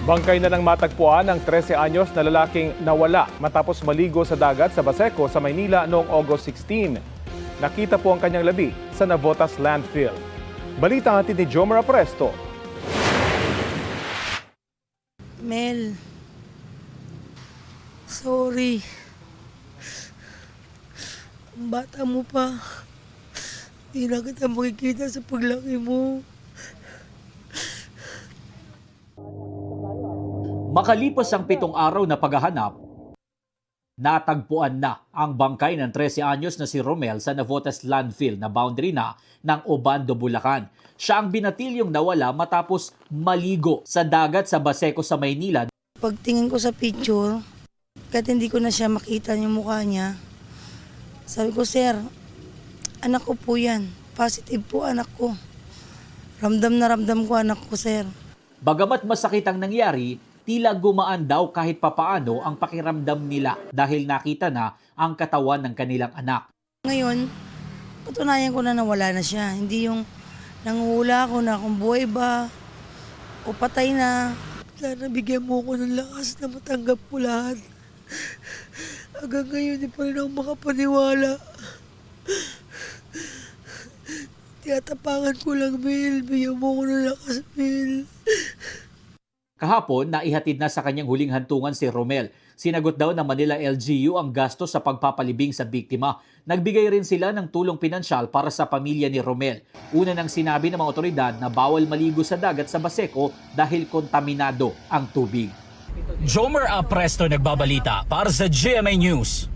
Bangkay na ng matagpuan ang 13 anyos na lalaking nawala matapos maligo sa dagat sa Baseco sa Maynila noong August 16. Nakita po ang kanyang labi sa Navotas landfill. Balita natin ni Jomar Apresto. Mel, sorry. Ang bata mo pa. Hindi na kita makikita sa paglaki mo. Makalipas ang 7 araw na paghahanap, natagpuan na ang bangkay ng 13 anyos na si Romel sa Navotas landfill na boundary na ng Obando, Bulacan. Siya ang binatilyong nawala matapos maligo sa dagat sa Baseco sa Maynila. Pagtingin ko sa picture, kahit hindi ko na siya makita yung mukha niya, sabi ko, sir, anak ko po yan. Positive po anak ko. Ramdam na ramdam ko anak ko, sir. Bagamat masakit ang nangyari, tila gumaan daw kahit papaano ang pakiramdam nila dahil nakita na ang katawan ng kanilang anak. Ngayon, patunayan ko na nawala na siya. Hindi yung nanguhula ako na kung buhay ba o patay na. Sana bigyan mo ko ng lakas na matanggap ko lahat. Hanggang ngayon, di pa rin ako makapaniwala. Tiyatapangan ko lang, Mel. Bigyan mo ko ng lakas, Mel. Kahapon, naihatid na sa kanyang huling hantungan si Romel. Sinagot daw ng Manila LGU ang gastos sa pagpapalibing sa biktima. Nagbigay rin sila ng tulong pinansyal para sa pamilya ni Romel. Una nang sinabi ng mga otoridad na bawal maligo sa dagat sa Baseco dahil kontaminado ang tubig. Jomar Apresto nagbabalita para sa GMA News.